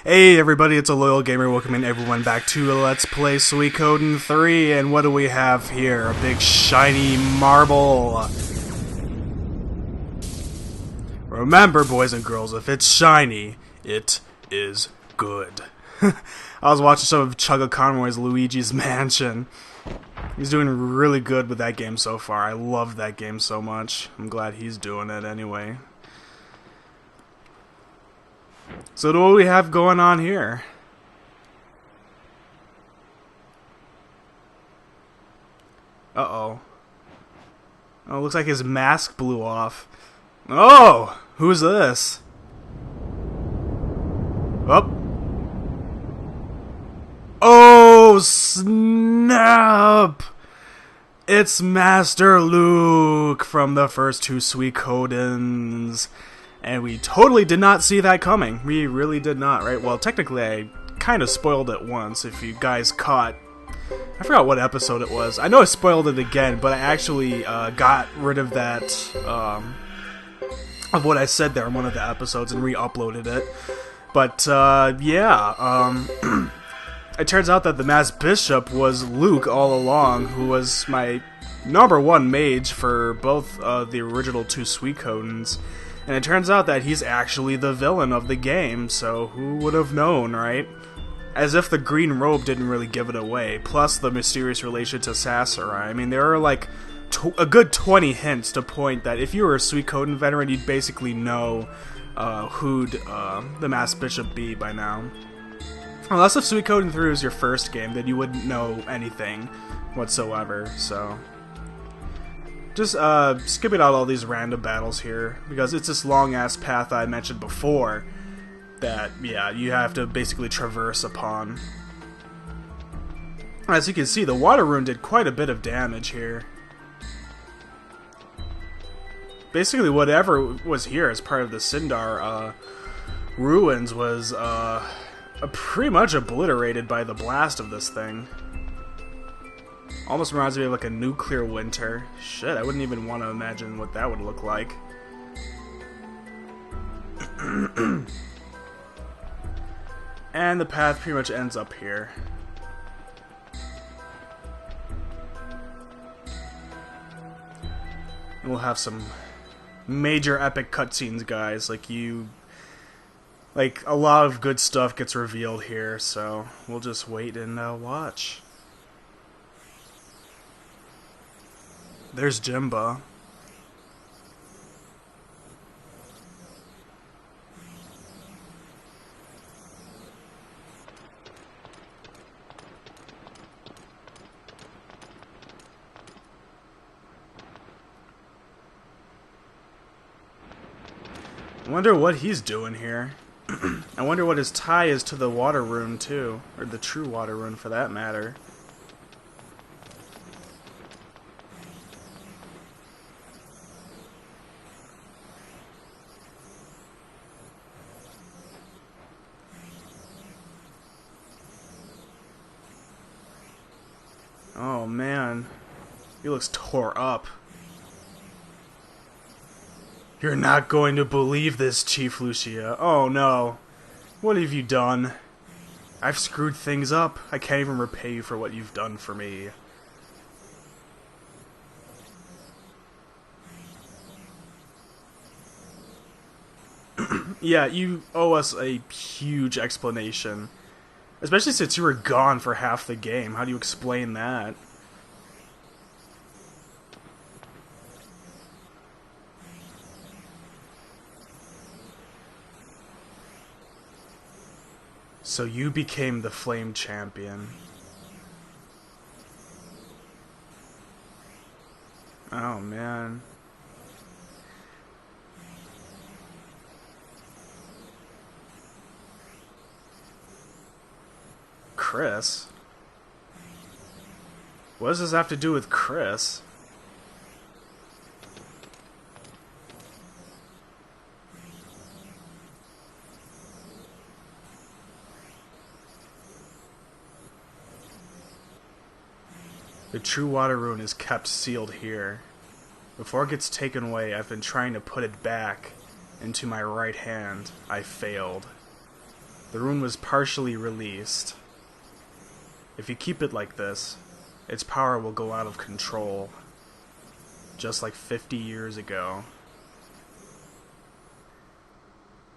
Hey everybody, it's Aloyalgamer welcoming everyone back to Let's Play Suikoden 3, and what do we have here? A big shiny marble. Remember, boys and girls, if it's shiny, it is good. I was watching some of Chugga Conroy's Luigi's Mansion. He's doing really good with that game so far. I love that game so much. I'm glad he's doing it anyway. So what do we have going on here? Uh-oh. Oh, looks like his mask blew off. Oh! Who's this? Oh! Oh, snap! It's Master Luke from the first two Suikodens. And we totally did not see that coming. We really did not, right? Well, technically, I kind of spoiled it once, if you guys caught. I forgot what episode it was. I know I spoiled it again, but I actually got rid of that, of what I said there in one of the episodes and re-uploaded it. But, yeah, it turns out that the Masked Bishop was Luke all along, who was my #1 mage for both the original two Suikodens. And it turns out that he's actually the villain of the game, so who would have known, right? As if the green robe didn't really give it away, plus the mysterious relation to Sasarai. I mean, there are like a good 20 hints to point that if you were a Suikoden veteran, you'd basically know who'd the Masked Bishop be by now. Unless if Suikoden 3 was your first game, then you wouldn't know anything whatsoever, so... Just skipping out all these random battles here, because it's this long-ass path I mentioned before that, yeah, you have to basically traverse upon. As you can see, the water rune did quite a bit of damage here. Basically, whatever was here as part of the Sindar ruins was pretty much obliterated by the blast of this thing. Almost reminds me of like a nuclear winter. Shit, I wouldn't even want to imagine what that would look like. And the path pretty much ends up here. And we'll have some major epic cutscenes, guys. Like a lot of good stuff gets revealed here, so we'll just wait and watch. There's Jimba. I wonder what he's doing here. I wonder what his tie is to the water rune too, or the true water rune for that matter. Oh man, he looks tore up. You're not going to believe this, Chief Lucia. Oh no. What have you done? I've screwed things up. I can't even repay you for what you've done for me. Yeah, you owe us a huge explanation. Especially since you were gone for half the game. How do you explain that? So you became the Flame Champion. Oh, man. Chris? What does this have to do with Chris? The true water rune is kept sealed here. Before it gets taken away, I've been trying to put it back into my right hand. I failed. The rune was partially released. If you keep it like this, its power will go out of control. Just like 50 years ago.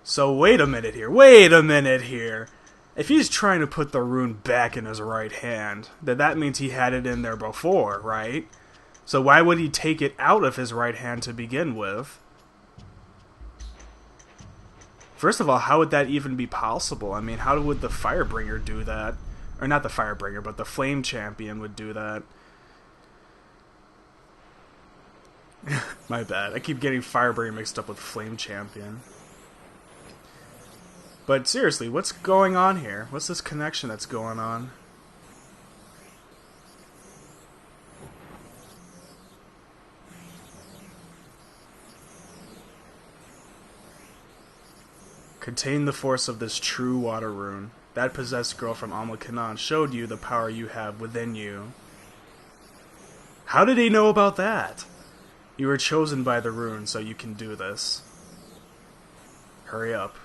So wait a minute here. If he's trying to put the rune back in his right hand, then that means he had it in there before, right? So why would he take it out of his right hand to begin with? First of all, how would that even be possible? I mean, how would the Firebringer do that? Or not the Firebringer, but the Flame Champion would do that. My bad. I keep getting Firebringer mixed up with Flame Champion. But seriously, what's going on here? What's this connection that's going on? Contain the force of this true water rune. That possessed girl from Amlakanon showed you the power you have within you. How did he know about that? You were chosen by the rune, so you can do this. Hurry up.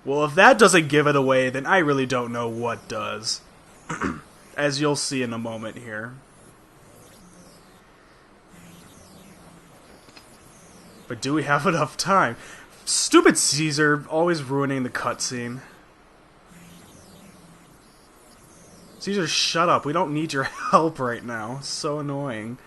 Well, if that doesn't give it away, then I really don't know what does. As you'll see in a moment here. But do we have enough time? Stupid Caesar, always ruining the cutscene. Caesar, shut up. We don't need your help right now. It's so annoying.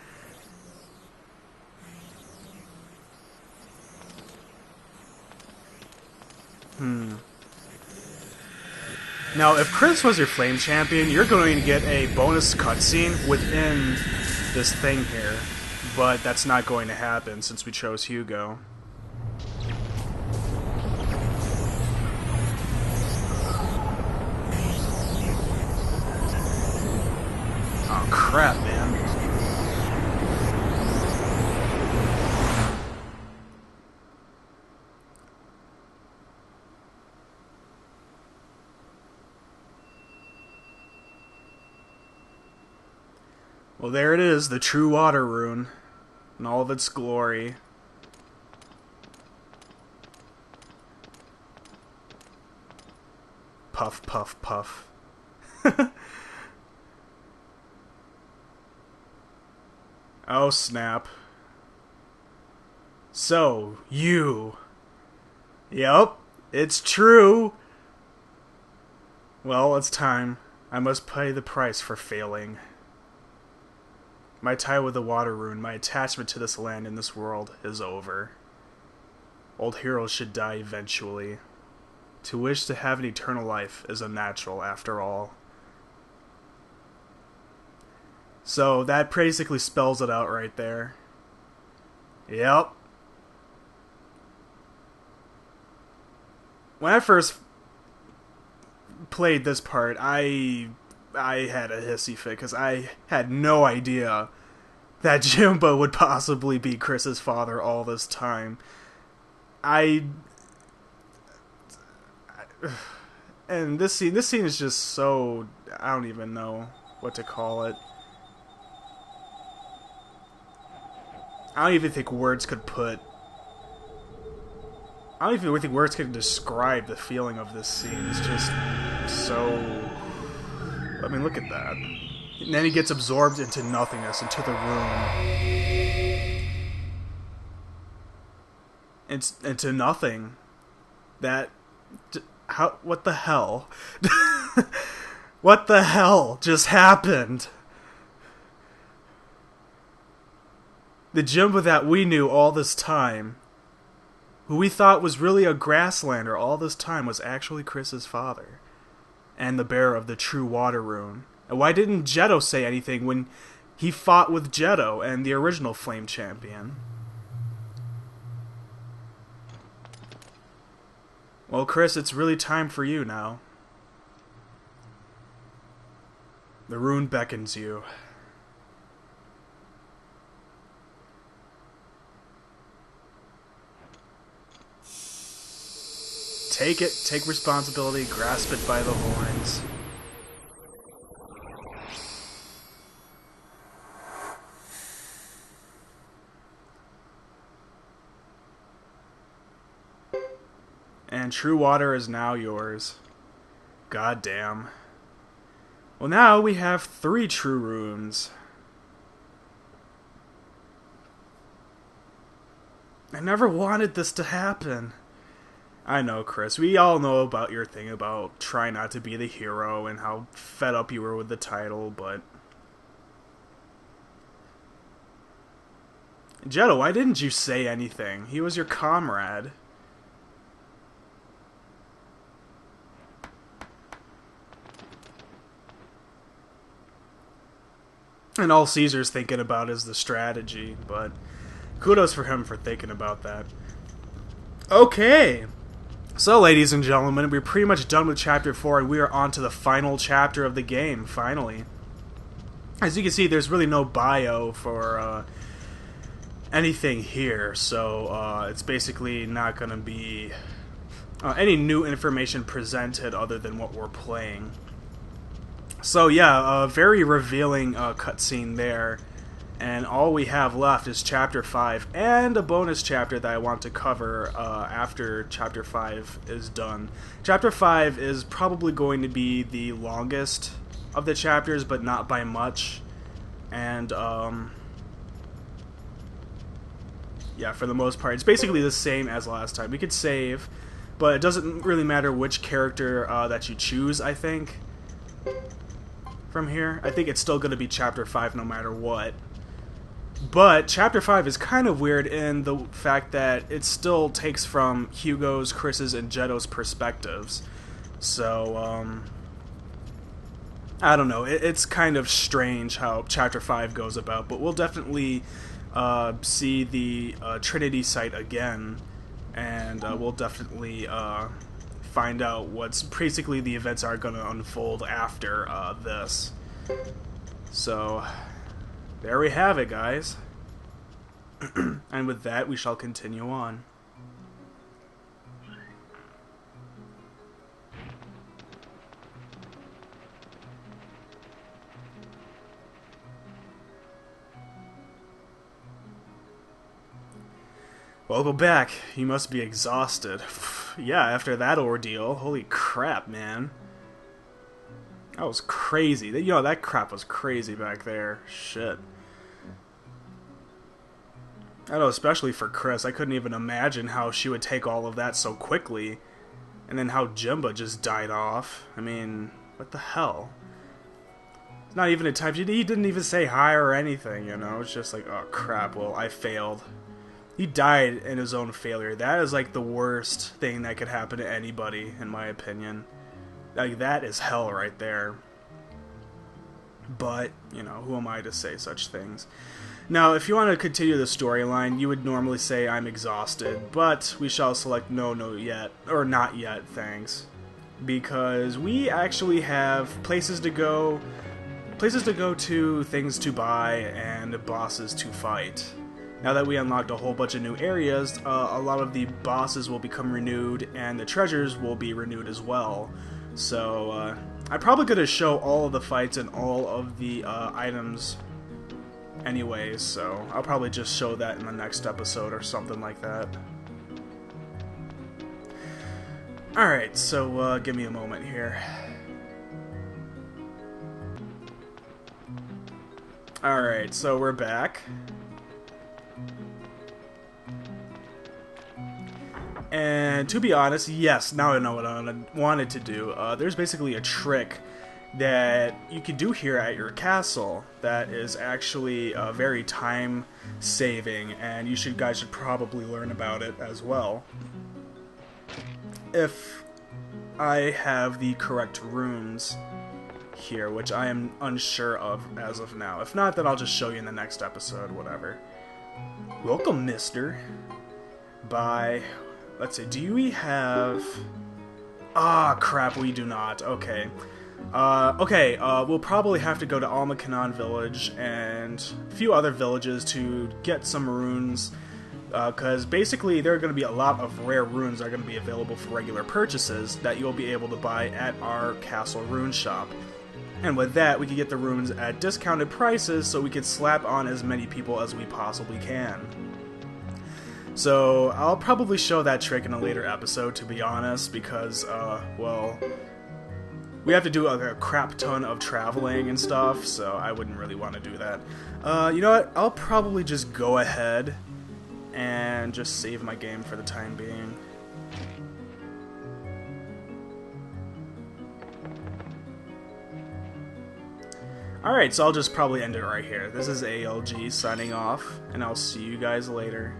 Now, if Chris was your Flame Champion, you're going to get a bonus cutscene within this thing here. But that's not going to happen since we chose Hugo. Oh crap, man. Well, there it is, the true water rune. In all of its glory. Puff, puff, puff. Oh, snap. So, you. Yup, it's true. Well, it's time. I must pay the price for failing. My tie with the water rune, my attachment to this land and this world is over. Old heroes should die eventually. To wish to have an eternal life is unnatural after all. So that basically spells it out right there. Yep. When I first played this part, I had a hissy fit because I had no idea that Jimba would possibly be Chris's father all this time. And this scene is just so, I don't even know what to call it. I don't even think words could describe the feeling of this scene. It's just so... I mean, look at that. And then he gets absorbed into nothingness, into the room. Into nothing. That... How... What the hell? What the hell just happened? The Jimba that we knew all this time, who we thought was really a Grasslander all this time, was actually Chris's father. And the bearer of the true water rune. And why didn't Jetto say anything when he fought with Jetto and the original Flame Champion? Well, Chris, it's really time for you now. The rune beckons you. Take it, take responsibility, grasp it by the horns. and True Water is now yours. God damn. Well, now we have 3 true runes. I never wanted this to happen. I know, Chris. We all know about your thing about trying not to be the hero and how fed up you were with the title, but... Jetto, why didn't you say anything? He was your comrade. And all Caesar's thinking about is the strategy, but kudos for him for thinking about that. Okay. So, ladies and gentlemen, we're pretty much done with Chapter 4, and we are on to the final chapter of the game, finally. As you can see, there's really no bio for anything here, so it's basically not going to be any new information presented other than what we're playing. So yeah, a very revealing cutscene there, and all we have left is Chapter 5, and a bonus chapter that I want to cover after Chapter 5 is done. Chapter 5 is probably going to be the longest of the chapters, but not by much, and yeah, for the most part, it's basically the same as last time. We could save, but it doesn't really matter which character that you choose, I think. From here, I think it's still going to be Chapter 5 no matter what. But Chapter 5 is kind of weird in the fact that it still takes from Hugo's, Chris's, and Jetto's perspectives. So, I don't know. It's kind of strange how Chapter 5 goes about, but we'll definitely see the Trinity site again, and we'll definitely find out what's basically the events are going to unfold after this. So, there we have it, guys. And with that, we shall continue on. Welcome back. You must be exhausted. Yeah, after that ordeal. Holy crap, man. That was crazy. You know, that crap was crazy back there. Shit. I know, especially for Chris. I couldn't even imagine how she would take all of that so quickly. And then how Jimba just died off. I mean, what the hell? It's not even a time. He didn't even say hi or anything, you know? It's just like, oh crap, well, I failed. He died in his own failure. That is like the worst thing that could happen to anybody, in my opinion. Like, that is hell right there. But, you know, who am I to say such things? Now, if you want to continue the storyline, you would normally say I'm exhausted, but we shall select no yet, or not yet, thanks. Because we actually have places to go to, things to buy, and bosses to fight. Now that we unlocked a whole bunch of new areas, a lot of the bosses will become renewed, and the treasures will be renewed as well. So, I'm probably going to show all of the fights and all of the items anyways, so I'll probably just show that in the next episode or something like that. Alright, so give me a moment here. Alright, so we're back. And to be honest, yes, now I know what I wanted to do. There's basically a trick that you can do here at your castle that is actually very time-saving, and you guys should probably learn about it as well. If I have the correct runes here, which I am unsure of as of now. If not, then I'll just show you in the next episode, whatever. Welcome, mister. Bye. Let's see, do we have... Ah, crap, we do not. Okay. We'll probably have to go to Almakanon Village and a few other villages to get some runes, because basically there are going to be a lot of rare runes that are going to be available for regular purchases that you'll be able to buy at our castle rune shop. And with that, we can get the runes at discounted prices so we can slap on as many people as we possibly can. So I'll probably show that trick in a later episode, to be honest, because, well, we have to do a crap ton of traveling and stuff, so I wouldn't really want to do that. You know what? I'll probably just go ahead and just save my game for the time being. Alright, so I'll just probably end it right here. This is ALG signing off, and I'll see you guys later.